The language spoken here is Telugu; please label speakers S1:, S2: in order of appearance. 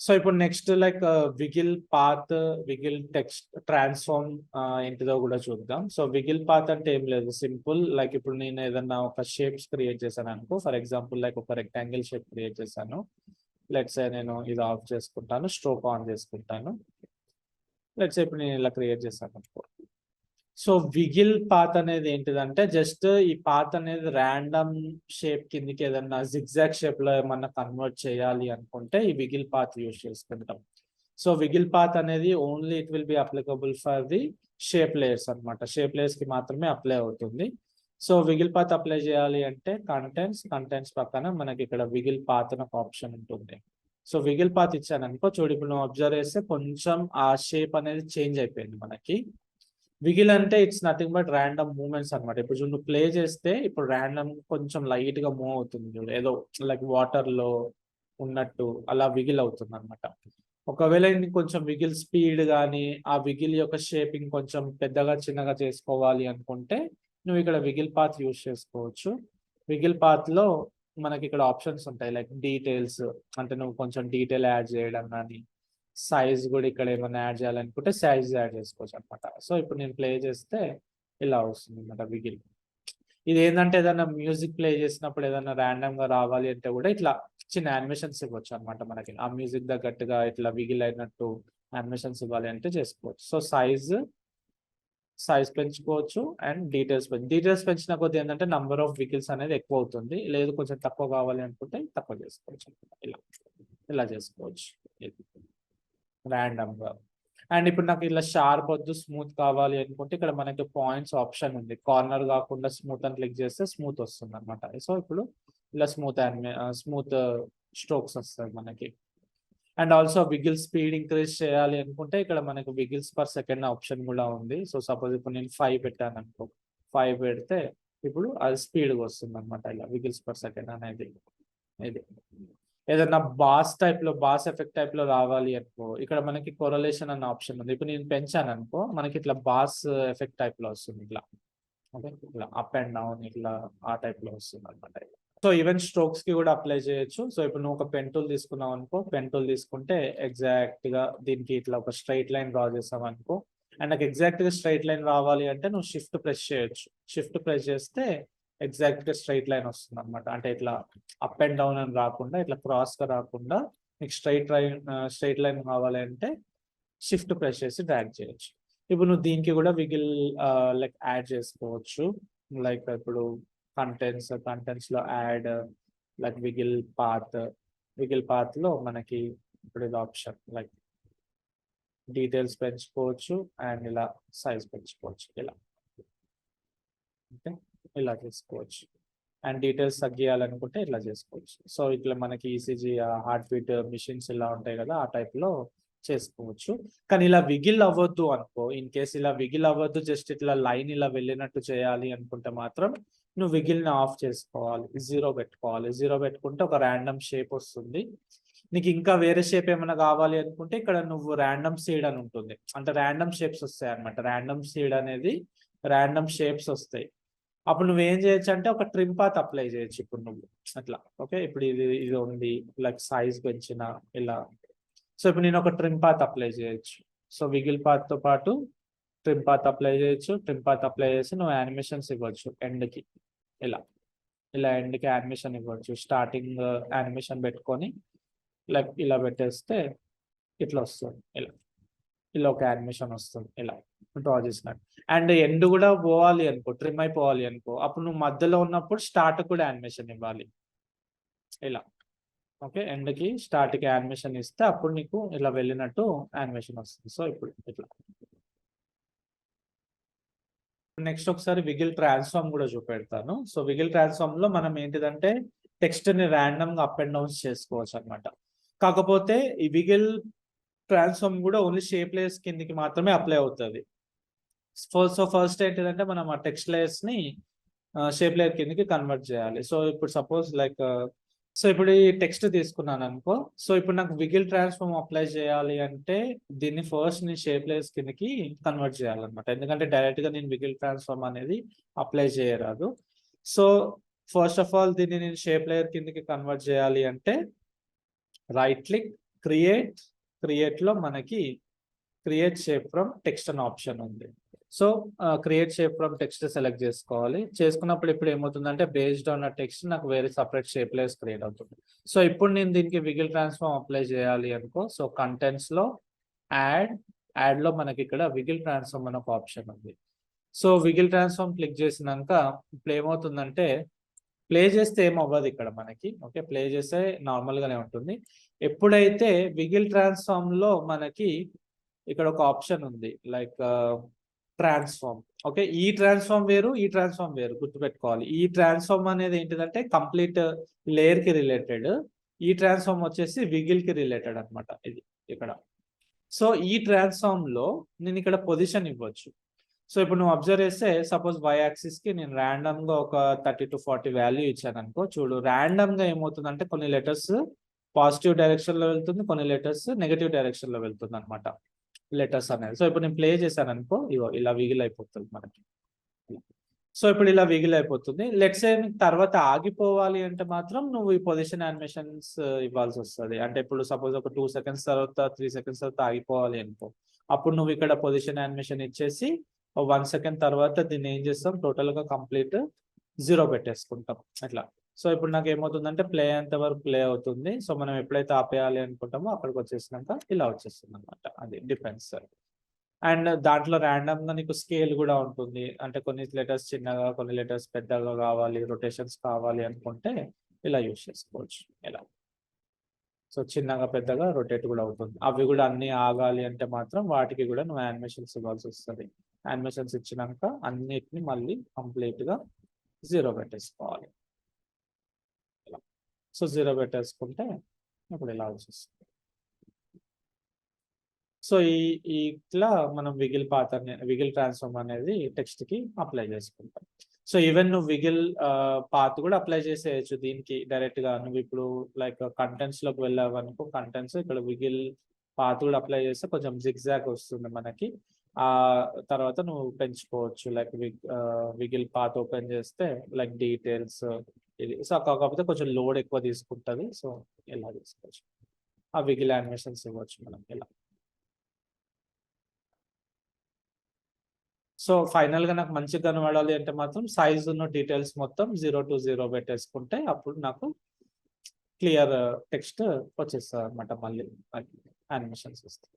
S1: సో ఇప్పుడు next like విగిల్ path, విగిల్ text transform ఏంటిదో కూడా చూద్దాం. సో విగిల్ పాత్ అంటే ఏం లేదు, సింపుల్. లైక్ ఇప్పుడు నేను ఏదన్నా ఒక షేప్స్ క్రియేట్ చేశాను అనుకో, ఫర్ ఎగ్జాంపుల్ లైక్ ఒక రెక్టాంగిల్ షేప్ క్రియేట్ చేశాను. లెట్స్ నేను ఇది ఆఫ్ చేసుకుంటాను, స్ట్రోక్ ఆన్ చేసుకుంటాను. లెట్స్ ఇప్పుడు నేను ఇలా క్రియేట్ చేశాను అనుకో. సో విగిల్ పాత్ అనేది ఏంటిదంటే జస్ట్ ఈ పాత్ అనేది ర్యాండమ్ షేప్ కిందికి ఏదన్నా జిగ్జాగ్ షేప్ లో ఏమన్నా కన్వర్ట్ చేయాలి అనుకుంటే ఈ విగిల్ పాత్ యూజ్ చేసుకుంటాం. సో విగిల్ పాత్ అనేది only it will be applicable for the shape layers అనమాట. షేప్ లేయర్స్ కి మాత్రమే అప్లై అవుతుంది. సో విగిల్ పాత్ అప్లై చేయాలి అంటే కంటెంట్స్ పక్కన మనకి ఇక్కడ విగిల్ పాత్ అని ఒక ఆప్షన్ ఉంటుంది. సో విగిల్ పాత్ ఇచ్చాను అనుకో, చూడు ఇప్పుడు నువ్వు అబ్జర్వ్ చేస్తే కొంచెం ఆ షేప్ అనేది చేంజ్ అయిపోయింది మనకి. విగిల్ అంటే it's nothing but random movements అనమాట. ఇప్పుడు చూడు ప్లే చేస్తే ఇప్పుడు ర్యాండమ్ కొంచెం లైట్ గా మూవ్ అవుతుంది చూడు, ఏదో లైక్ వాటర్ లో ఉన్నట్టు అలా విగిల్ అవుతుంది అనమాట. ఒకవేళ కొంచెం విగిల్ స్పీడ్ కానీ ఆ విగిల్ యొక్క షేపింగ్ కొంచెం పెద్దగా చిన్నగా చేసుకోవాలి అనుకుంటే నువ్వు ఇక్కడ విగిల్ పాత్ యూజ్ చేసుకోవచ్చు. విగిల్ పాత్ లో మనకి ఇక్కడ ఆప్షన్స్ ఉంటాయి, లైక్ డీటెయిల్స్ అంటే నువ్వు కొంచెం డీటెయిల్ యాడ్ చేయడం కానీ, సైజ్ కూడా ఇక్కడ ఏమైనా యాడ్ చేయాలనుకుంటే సైజ్ యాడ్ చేసుకోవచ్చు అనమాట. సో ఇప్పుడు నేను ప్లే చేస్తే ఇలా వస్తుంది అనమాట విగిల్. ఇది ఏంటంటే ఏదైనా మ్యూజిక్ ప్లే చేసినప్పుడు ఏదైనా ర్యాండమ్ గా రావాలి అంటే కూడా ఇట్లా చిన్న యానిమేషన్స్ ఇవ్వచ్చు అనమాట. మనకి ఆ మ్యూజిక్ తగ్గట్టుగా ఇట్లా విగిల్ అయినట్టు యానిమేషన్స్ ఇవ్వాలి అంటే చేసుకోవచ్చు. సో సైజ్ పెంచుకోవచ్చు అండ్ డీటెయిల్స్ పెంచిన కొద్ది ఏంటంటే నంబర్ ఆఫ్ విగిల్స్ అనేది ఎక్కువ అవుతుంది. లేదు కొంచెం తక్కువ కావాలి అనుకుంటే తక్కువ చేసుకోవచ్చు. ఇలా చేసుకోవచ్చు ర్యాండమ్ గా. అండ్ ఇప్పుడు నాకు ఇలా షార్ప్ వద్దు, స్మూత్ కావాలి అనుకుంటే ఇక్కడ మనకి పాయింట్స్ ఆప్షన్ ఉంది. కార్నర్ కాకుండా స్మూత్ అని క్లిక్ చేస్తే స్మూత్ వస్తుంది అనమాట. సో ఇప్పుడు ఇలా స్మూత్ స్ట్రోక్స్ వస్తాయి మనకి. అండ్ ఆల్సో విగిల్ స్పీడ్ ఇంక్రీజ్ చేయాలి అనుకుంటే ఇక్కడ మనకు విగిల్స్ పర్ సెకండ్ ఆప్షన్ కూడా ఉంది. సో సపోజ్ ఇప్పుడు నేను 5 పెట్టాను అనుకో, 5 పెడితే ఇప్పుడు అది స్పీడ్గా వస్తుంది అనమాట. ఇలా విగిల్స్ పర్ సెకండ్ అనేది ఇది. ఏదైనా బాస్ ఎఫెక్ట్ టైప్ లో రావాలి అనుకో, ఇక్కడ మనకి కొరలేషన్ అన్న ఆప్షన్ ఉంది. ఇప్పుడు నేను పెంచాను అనుకో, మనకి ఇట్లా బాస్ ఎఫెక్ట్ టైప్ లో వస్తుంది. ఇట్లా ఓకే, ఇట్లా అప్ అండ్ డౌన్ ఇట్లా ఆ టైప్ లో వస్తుంది అనమాట. సో ఈవెన్ స్ట్రోక్స్ కి కూడా అప్లై చేయొచ్చు. సో ఇప్పుడు నువ్వు ఒక పెన్ టూల్ తీసుకున్నావు అనుకో, పెన్ టూల్ తీసుకుంటే ఎగ్జాక్ట్ గా దీనికి ఇట్లా ఒక స్ట్రైట్ లైన్ డ్రా చేసావు అనుకో, అండ్ నాకు ఎగ్జాక్ట్ గా స్ట్రైట్ లైన్ రావాలి అంటే నువ్వు షిఫ్ట్ ప్రెస్ చేయొచ్చు. షిఫ్ట్ ప్రెస్ చేస్తే ఎగ్జాక్ట్ గా స్ట్రైట్ లైన్ వస్తుంది అనమాట. అంటే ఇట్లా అప్ అండ్ డౌన్ అని రాకుండా, ఇట్లా క్రాస్ గా రాకుండా నీకు స్ట్రైట్ లైన్ కావాలి అంటే షిఫ్ట్ ప్రెస్ చేసి డ్రాగ్ చేయొచ్చు. ఇప్పుడు నువ్వు దీనికి కూడా విగిల్ లైక్ యాడ్ చేసుకోవచ్చు. లైక్ ఇప్పుడు కంటెంట్స్ లో యాడ్ లైక్ విగిల్ పాత్ లో మనకి ఇప్పుడు ఇది ఆప్షన్ లైక్ డీటెయిల్స్ పెంచుకోవచ్చు అండ్ ఇలా సైజ్ పెంచుకోవచ్చు. ఇలా చేసుకోవచ్చు. అండ్ డీటెయిల్స్ తగ్గియాలనుకుంటే ఇట్లా చేసుకోవచ్చు. సో ఇట్లా మనకి ఈసీజీ హార్ట్ బీట్ మిషన్స్ ఇలా ఉంటాయి కదా, ఆ టైప్ లో చేసుకోవచ్చు. కానీ ఇలా విగిల్ అవ్వద్దు అనుకో, ఇన్ కేస్ ఇలా విగిల్ అవ్వద్దు, జస్ట్ ఇట్లా లైన్ ఇలా వెళ్ళినట్టు చేయాలి అనుకుంటే మాత్రం నువ్వు విగిల్ ని ఆఫ్ చేసుకోవాలి, 0 పెట్టుకోవాలి. 0 పెట్టుకుంటే ఒక ర్యాండమ్ షేప్ వస్తుంది. నీకు ఇంకా వేరే షేప్ ఏమైనా కావాలి అనుకుంటే ఇక్కడ నువ్వు ర్యాండమ్ సీడ్ అని ఉంటుంది, అంటే ర్యాండమ్ షేప్స్ వస్తాయి అనమాట. ర్యాండమ్ సీడ్ అనేది ర్యాండమ్ షేప్స్ వస్తాయి. అప్పుడు నువ్వేం చేయొచ్చు అంటే ఒక ట్రిమ్ పాత్ అప్లై చేయొచ్చు. ఇప్పుడు నువ్వు అట్లా ఓకే, ఇప్పుడు ఇది ఉంది లైక్ సైజ్ పెంచిన ఇలా. సో ఇప్పుడు నేను ఒక ట్రిమ్ పాత్ అప్లై చేయొచ్చు. సో విగిల్ పాత్ తో పాటు ట్రిమ్ పాత్ అప్లై చేయొచ్చు. ట్రిమ్ పాత్ అప్లై చేసి నువ్వు యానిమేషన్స్ ఇవ్వచ్చు. ఎండ్కి ఇలా ఎండ్కి యానిమేషన్ ఇవ్వచ్చు. స్టార్టింగ్ యానిమేషన్ పెట్టుకొని లైక్ ఇలా పెట్టేస్తే ఇట్లా వస్తుంది. ఇలా ఒక యానిమేషన్ వస్తుంది ఇలా డ్రా చేసినట్టు. అండ్ ఎండ్ కూడా పోవాలి అనుకో, ట్రిమ్ అయిపోవాలి అనుకో, అప్పుడు నువ్వు మధ్యలో ఉన్నప్పుడు స్టార్ట్ కూడా యానిమేషన్ ఇవ్వాలి ఇలా. ఓకే, ఎండ్కి స్టార్ట్కి యానిమేషన్ ఇస్తే అప్పుడు నీకు ఇలా వెళ్ళినట్టు యానిమేషన్ వస్తుంది. సో ఇప్పుడు ఇట్లా. నెక్స్ట్ ఒకసారి విగిల్ ట్రాన్స్ఫార్మ్ కూడా చూపెడతాను. సో విగిల్ ట్రాన్స్ఫార్మ్ లో మనం ఏంటిదంటే టెక్స్ట్ ని ర్యాండమ్ గా అప్ అండ్ డౌన్స్ చేసుకోవచ్చు అనమాట. కాకపోతే ఈ విగిల్ ట్రాన్స్ఫార్మ్ కూడా ఓన్లీ షేప్ లేయర్స్ కిందకి మాత్రమే అప్లై అవుతుంది. సో ఫస్ట్ ఏంటిదంటే మనం ఆ టెక్స్ట్ లేయర్స్ ని షేప్ లేయర్ కిందకి కన్వర్ట్ చేయాలి. సో ఇప్పుడు సపోజ్ లైక్ సో ఇప్పుడు ఈ టెక్స్ట్ తీసుకున్నాను అనుకో, సో ఇప్పుడు నాకు విగిల్ ట్రాన్స్ఫార్మ్ అప్లై చేయాలి అంటే దీన్ని ఫస్ట్ నేను షేప్ లేయర్స్ కిందకి కన్వర్ట్ చేయాలన్నమాట. ఎందుకంటే డైరెక్ట్ గా నేను విగిల్ ట్రాన్స్ఫార్మ్ అనేది అప్లై చేయరాదు. సో ఫస్ట్ ఆఫ్ ఆల్ దీన్ని నేను షేప్ లేయర్ కిందకి కన్వర్ట్ చేయాలి అంటే రైట్ క్లిక్ క్రియేట్ లో మనకి క్రియేట్ షేప్ ఫ్రమ్ టెక్స్ట్ అనే ఆప్షన్ ఉంది. So create shape from text select చేసుకోవాలి. చేసుకున్నప్పుడు ఇప్పుడు ఏమవుతుందంటే బేస్డ్ ఆన్ టెక్స్ట్ నాకు వేరే సపరేట్ షేప్ లేస్ క్రియేట్ అవుతుంది. సో ఇప్పుడు నేను దీనికి విగిల్ ట్రాన్స్ఫార్మ్ అప్లై చేయాలి అనుకో, సో కంటెంట్స్ లో యాడ్ లో మనకి ఇక్కడ విగిల్ ట్రాన్స్ఫార్మ్ అనే ఒక ఆప్షన్ ఉంది. సో విగిల్ ట్రాన్స్ఫార్మ్ క్లిక్ చేసినాక ఇప్పుడు ఏమవుతుందంటే ప్లే చేస్తే ఏమవ్వదు ఇక్కడ మనకి. ఓకే, ప్లే చేస్తే నార్మల్ గానే ఉంటుంది. ఎప్పుడైతే విగిల్ ట్రాన్స్ఫార్మ్ లో మనకి ఇక్కడ ఒక ఆప్షన్ ఉంది లైక్ ట్రాన్స్ఫార్మ్. ఓకే, ఈ ట్రాన్స్ఫార్మ్ వేరు, ఈ ట్రాన్స్ఫార్మ్ వేరు, గుర్తుపెట్టుకోవాలి. ఈ ట్రాన్స్ఫార్మ్ అనేది ఏంటిదంటే కంప్లీట్ లేయర్ కి రిలేటెడ్, ఈ ట్రాన్స్ఫార్మ్ వచ్చేసి విగిల్ కి రిలేటెడ్ అనమాట ఇది ఇక్కడ. సో ఈ ట్రాన్స్ఫార్మ్ లో నేను ఇక్కడ పొజిషన్ ఇవ్వచ్చు. సో ఇప్పుడు నువ్వు అబ్జర్వ్ చేస్తే సపోజ్ వై యాక్సిస్ కి నేను ర్యాండమ్ గా ఒక 30 to 40 వాల్యూ ఇచ్చాను అనుకో, చూడు ర్యాండమ్ గా ఏమవుతుందంటే కొన్ని లెటర్స్ పాజిటివ్ డైరెక్షన్ లో వెళ్తుంది, కొన్ని లెటర్స్ నెగటివ్ డైరెక్షన్ లో వెళ్తుంది అనమాట లెటర్స్ అనేది. సో ఇప్పుడు నేను ప్లే చేశాను అనుకో, ఇగో ఇలా విగిల్ అయిపోతుంది మనకి. సో ఇప్పుడు ఇలా విగిల్ అయిపోతుంది. లెట్స్ సే తర్వాత ఆగిపోవాలి అంటే మాత్రం నువ్వు ఈ పొజిషన్ యానిమేషన్స్ ఇవ్వాల్సి వస్తుంది. అంటే ఇప్పుడు సపోజ్ ఒక 2 seconds తర్వాత 3 seconds తర్వాత ఆగిపోవాలి అనుకో, అప్పుడు నువ్వు ఇక్కడ పొజిషన్ యానిమేషన్ ఇచ్చేసి 1 second తర్వాత దీన్ని ఏం చేస్తాం, టోటల్ గా కంప్లీట్ 0 పెట్టేసుకుంటాం అట్లా. సో ఇప్పుడు నాకు ఏమవుతుందంటే ప్లే అయ్యేంత వరకు ప్లే అవుతుంది. సో మనం ఎప్పుడైతే ఆపేయాలి అనుకుంటామో అక్కడికి వచ్చేసినాక ఇలా వచ్చేస్తుంది అనమాట. అది డిపెండ్స్. అండ్ దాంట్లో ర్యాండమ్ గా నీకు స్కేల్ కూడా ఉంటుంది. అంటే కొన్ని లెటర్స్ చిన్నగా, కొన్ని లెటర్స్ పెద్దగా కావాలి, రొటేషన్స్ కావాలి అనుకుంటే ఇలా యూజ్ చేసుకోవచ్చు ఇలా. సో చిన్నగా పెద్దగా రొటేట్ కూడా అవుతుంది. అవి కూడా అన్ని ఆగాలి అంటే మాత్రం వాటికి కూడా నువ్వు యానిమేషన్స్ ఇవ్వాల్సి వస్తుంది. యానిమేషన్స్ ఇచ్చినాక అన్నిటిని మళ్ళీ కంప్లీట్ గా 0 పెట్టేసుకోవాలి ఇలా. సో 0 పెట్టేసుకుంటే ఇప్పుడు ఇలా వచ్చేస్తుంది. సో ఇట్లా మనం విగిల్ ట్రాన్స్ఫార్మ్ అనేది టెక్స్ట్ కి అప్లై చేసుకుంటాం. సో ఈవెన్ నువ్వు విగిల్ పాత్ కూడా అప్లై చేసేయచ్చు దీనికి డైరెక్ట్ గా. నువ్వు ఇప్పుడు లైక్ కంటెంట్స్ లోకి వెళ్ళావు అనుకో, కంటెంట్స్ ఇక్కడ విగిల్ పాత్ కూడా అప్లై చేస్తే కొంచెం జిగ్జాగ్ వస్తుంది మనకి. ఆ తర్వాత నువ్వు పెంచుకోవచ్చు లైక్ విగిల్ పాత్ ఓపెన్ చేస్తే లైక్ డీటెయిల్స్ ఇది. సో కాకపోతే కొంచెం లోడ్ ఎక్కువ తీసుకుంటుంది. సో ఇలా తీసుకోవచ్చు. ఆ విగిల్ యానిమేషన్స్ ఇవ్వచ్చు మనం ఇలా. సో ఫైనల్ గా నాకు మంచిగా కనబడాలి అంటే మాత్రం సైజ్ ఉన్న డీటెయిల్స్ మొత్తం 0 to 0 పెట్టేసుకుంటే అప్పుడు నాకు క్లియర్ టెక్స్ట్ వచ్చేస్తుంది అనమాట. మళ్ళీ యానిమేషన్స్ వస్తాయి.